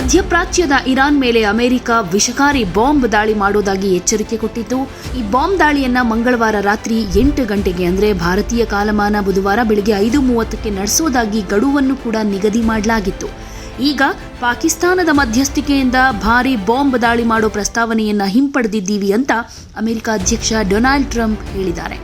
ಮಧ್ಯಪ್ರಾಚ್ಯದ Iran ಮೇಲೆ America ವಿಷಕಾರಿ bomb ದಾಳಿ ಮಾಡೋದಾಗಿ ಎಚ್ಚರಿಕೆ ಕೊಟ್ಟಿತ್ತು. ಈ ಬಾಂಬ್ ದಾಳಿಯನ್ನ ಮಂಗಳವಾರ ರಾತ್ರಿ 8 ಗಂಟೆಗೆ ಅಂದ್ರೆ ಭಾರತೀಯ ಕಾಲಮಾನ ಬುಧವಾರ ಬೆಳಗ್ಗೆ 5:30ಕ್ಕೆ ನಡೆಸೋದಾಗಿ ಗಡುವನ್ನು ಕೂಡ ನಿಗದಿ ಮಾಡಲಾಗಿತ್ತು. ಈಗ ಪಾಕಿಸ್ತಾನದ ಮಧ್ಯಸ್ಥಿಕೆಯಿಂದ ಭಾರೀ ಬಾಂಬ್ ದಾಳಿ ಮಾಡೋ ಪ್ರಸ್ತಾವನೆಯನ್ನ ಹಿಂಪಡೆದಿದ್ದೀವಿ ಅಂತ ಅಮೆರಿಕ ಅಧ್ಯಕ್ಷ ಡೊನಾಲ್ಡ್ ಟ್ರಂಪ್ ಹೇಳಿದ್ದಾರೆ.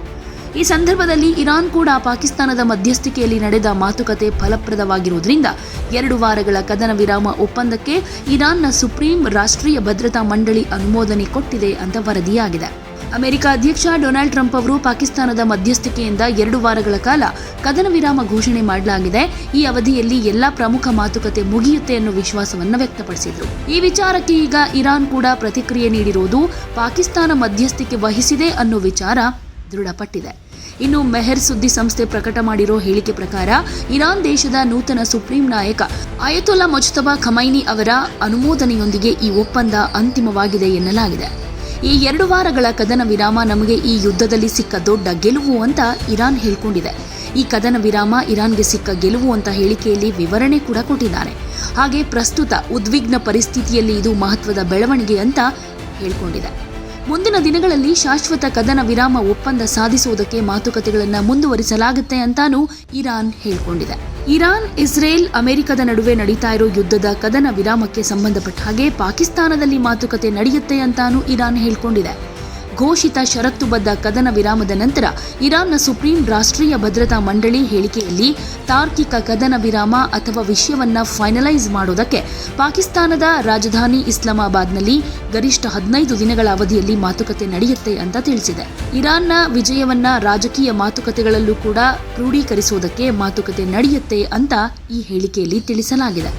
ಈ ಸಂದರ್ಭದಲ್ಲಿ ಇರಾನ್ ಕೂಡ ಪಾಕಿಸ್ತಾನದ ಮಧ್ಯಸ್ಥಿಕೆಯಲ್ಲಿ ನಡೆದ ಮಾತುಕತೆ ಫಲಪ್ರದವಾಗಿರುವುದರಿಂದ 2 ವಾರಗಳ ಕದನ ವಿರಾಮ ಒಪ್ಪಂದಕ್ಕೆ ಇರಾನ್ನ ಸುಪ್ರೀಂ ರಾಷ್ಟ್ರೀಯ ಭದ್ರತಾ ಮಂಡಳಿ ಅನುಮೋದನೆ ಕೊಟ್ಟಿದೆ ಅಂತ ವರದಿಯಾಗಿದೆ. ಅಮೆರಿಕ ಅಧ್ಯಕ್ಷ ಡೊನಾಲ್ಡ್ ಟ್ರಂಪ್ ಅವರು ಪಾಕಿಸ್ತಾನದ ಮಧ್ಯಸ್ಥಿಕೆಯಿಂದ 2 ವಾರಗಳ ಕಾಲ ಕದನ ವಿರಾಮ ಘೋಷಣೆ ಮಾಡಲಾಗಿದೆ. ಈ ಅವಧಿಯಲ್ಲಿ ಎಲ್ಲಾ ಪ್ರಮುಖ ಮಾತುಕತೆ ಮುಗಿಯುತ್ತೆ ಅನ್ನೋ ವಿಶ್ವಾಸವನ್ನ ವ್ಯಕ್ತಪಡಿಸಿದ್ರು. ಈ ವಿಚಾರಕ್ಕೆ ಈಗ ಇರಾನ್ ಕೂಡ ಪ್ರತಿಕ್ರಿಯೆ ನೀಡಿರುವುದು ಪಾಕಿಸ್ತಾನ ಮಧ್ಯಸ್ಥಿಕೆ ವಹಿಸಿದೆ ಅನ್ನೋ ವಿಚಾರ ದೃಢಪಟ್ಟಿದೆ. ಇನ್ನು ಮೆಹರ್ ಸುದ್ದಿ ಸಂಸ್ಥೆ ಪ್ರಕಟ ಮಾಡಿರೋ ಹೇಳಿಕೆ ಪ್ರಕಾರ ಇರಾನ್ ದೇಶದ ನೂತನ ಸುಪ್ರೀಂ ನಾಯಕ ಅಯತೊಲ್ಲಾ ಮುಜ್ತಬಾ ಖಮೈನಿ ಅವರ ಅನುಮೋದನೆಯೊಂದಿಗೆ ಈ ಒಪ್ಪಂದ ಅಂತಿಮವಾಗಿದೆ ಎನ್ನಲಾಗಿದೆ. ಈ 2 ವಾರಗಳ ಕದನ ವಿರಾಮ ನಮಗೆ ಈ ಯುದ್ಧದಲ್ಲಿ ಸಿಕ್ಕ ದೊಡ್ಡ ಗೆಲುವು ಅಂತ ಇರಾನ್ ಹೇಳ್ಕೊಂಡಿದೆ. ಈ ಕದನ ವಿರಾಮ ಇರಾನ್ಗೆ ಸಿಕ್ಕ ಗೆಲುವು ಅಂತ ಹೇಳಿಕೆಯಲ್ಲಿ ವಿವರಣೆ ಕೂಡ ಕೊಟ್ಟಿದ್ದಾರೆ. ಹಾಗೆ ಪ್ರಸ್ತುತ ಉದ್ವಿಗ್ನ ಪರಿಸ್ಥಿತಿಯಲ್ಲಿ ಇದು ಮಹತ್ವದ ಬೆಳವಣಿಗೆ ಅಂತ ಹೇಳ್ಕೊಂಡಿದೆ. ಮುಂದಿನ ದಿನಗಳಲ್ಲಿ ಶಾಶ್ವತ ಕದನ ವಿರಾಮ ಒಪ್ಪಂದ ಸಾಧಿಸುವುದಕ್ಕೆ ಮಾತುಕತೆಗಳನ್ನು ಮುಂದುವರಿಸಲಾಗುತ್ತೆ ಅಂತಾನೂ ಇರಾನ್ ಹೇಳ್ಕೊಂಡಿದೆ. ಇರಾನ್, ಇಸ್ರೇಲ್, ಅಮೆರಿಕದ ನಡುವೆ ನಡೀತಾ ಇರೋ ಯುದ್ಧದ ಕದನ ವಿರಾಮಕ್ಕೆ ಸಂಬಂಧಪಟ್ಟ ಹಾಗೆ ಪಾಕಿಸ್ತಾನದಲ್ಲಿ ಮಾತುಕತೆ ನಡೆಯುತ್ತೆ ಅಂತಾನೂ ಇರಾನ್ ಹೇಳ್ಕೊಂಡಿದೆ. ಘೋಷಿತ ಷರತ್ತುಬದ್ಧ ಕದನ ವಿರಾಮದ ನಂತರ ಇರಾನ್ನ ಸುಪ್ರೀಂ ರಾಷ್ಟ್ರೀಯ ಭದ್ರತಾ ಮಂಡಳಿ ಹೇಳಿಕೆಯಲ್ಲಿ ತಾರ್ಕಿಕ ಕದನ ವಿರಾಮ ಅಥವಾ ವಿಷಯವನ್ನ ಫೈನಲೈಸ್ ಮಾಡೋದಕ್ಕೆ ಪಾಕಿಸ್ತಾನದ ರಾಜಧಾನಿ ಇಸ್ಲಾಮಾಬಾದ್ನಲ್ಲಿ ಗರಿಷ್ಠ 15 ದಿನಗಳ ಅವಧಿಯಲ್ಲಿ ಮಾತುಕತೆ ನಡೆಯುತ್ತೆ ಅಂತ ತಿಳಿಸಿದೆ. ಇರಾನ್ನ ವಿಜಯವನ್ನ ರಾಜಕೀಯ ಮಾತುಕತೆಗಳಲ್ಲೂ ಕೂಡ ಕ್ರೋಢೀಕರಿಸುವುದಕ್ಕೆ ಮಾತುಕತೆ ನಡೆಯುತ್ತೆ ಅಂತ ಈ ಹೇಳಿಕೆಯಲ್ಲಿ ತಿಳಿಸಲಾಗಿದೆ.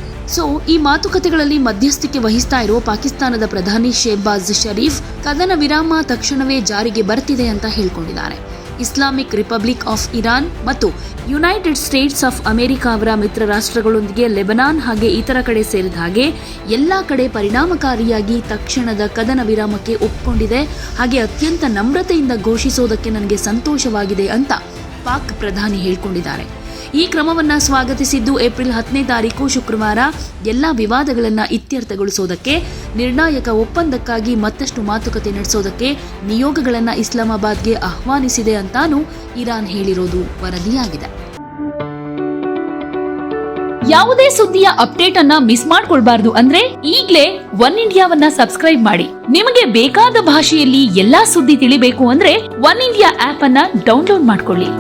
ಈ ಮಾತುಕತೆಗಳಲ್ಲಿ ಮಧ್ಯಸ್ಥಿಕೆ ವಹಿಸ್ತಾ ಇರೋ ಪಾಕಿಸ್ತಾನದ ಪ್ರಧಾನಿ ಶೆಹಬಾಜ್ ಶರೀಫ್ ಕದನ ವಿರಾಮ ತಕ್ಷಣವೇ ಜಾರಿಗೆ ಬರ್ತಿದೆ ಅಂತ ಹೇಳ್ಕೊಂಡಿದ್ದಾರೆ. ಇಸ್ಲಾಮಿಕ್ ರಿಪಬ್ಲಿಕ್ ಆಫ್ ಇರಾನ್ ಮತ್ತು ಯುನೈಟೆಡ್ ಸ್ಟೇಟ್ಸ್ ಆಫ್ ಅಮೆರಿಕ ಅವರ ಮಿತ್ರ ರಾಷ್ಟ್ರಗಳೊಂದಿಗೆ ಲೆಬನಾನ್ ಹಾಗೆ ಇತರ ಕಡೆ ಸೇರಿದ ಹಾಗೆ ಎಲ್ಲಾ ಕಡೆ ಪರಿಣಾಮಕಾರಿಯಾಗಿ ತಕ್ಷಣದ ಕದನ ವಿರಾಮಕ್ಕೆ ಒಪ್ಪಿಕೊಂಡಿದೆ. ಹಾಗೆ ಅತ್ಯಂತ ನಮ್ರತೆಯಿಂದ ಘೋಷಿಸೋದಕ್ಕೆ ನನಗೆ ಸಂತೋಷವಾಗಿದೆ ಅಂತ ಪಾಕ್ ಪ್ರಧಾನಿ ಹೇಳ್ಕೊಂಡಿದ್ದಾರೆ. ಈ ಕ್ರಮವನ್ನ ಸ್ವಾಗತಿಸಿದ್ದು ಏಪ್ರಿಲ್ 10ನೇ ತಾರೀಕು ಶುಕ್ರವಾರ ಎಲ್ಲಾ ವಿವಾದಗಳನ್ನು ಇತ್ಯರ್ಥಗೊಳಿಸೋದಕ್ಕೆ ನಿರ್ಣಾಯಕ ಒಪ್ಪಂದಕ್ಕಾಗಿ ಮತ್ತಷ್ಟು ಮಾತುಕತೆ ನಡೆಸೋದಕ್ಕೆ ನಿಯೋಗಗಳನ್ನು ಇಸ್ಲಾಮಾಬಾದ್ಗೆ ಆಹ್ವಾನಿಸಿದೆ ಅಂತಾನೂ ಇರಾನ್ ಹೇಳಿರೋದು ವರದಿಯಾಗಿದೆ. ಯಾವುದೇ ಸುದ್ದಿಯ ಅಪ್ಡೇಟ್ ಅನ್ನ ಮಿಸ್ ಮಾಡ್ಕೊಳ್ಬಾರ್ದು ಅಂದ್ರೆ ಈಗ್ಲೇ ಒನ್ ಇಂಡಿಯಾವನ್ನ ಸಬ್ಸ್ಕ್ರೈಬ್ ಮಾಡಿ. ನಿಮಗೆ ಬೇಕಾದ ಭಾಷೆಯಲ್ಲಿ ಎಲ್ಲಾ ಸುದ್ದಿ ತಿಳಿಬೇಕು ಅಂದ್ರೆ ಒನ್ ಇಂಡಿಯಾ ಆಪ್ ಅನ್ನ ಡೌನ್ಲೋಡ್ ಮಾಡ್ಕೊಳ್ಳಿ.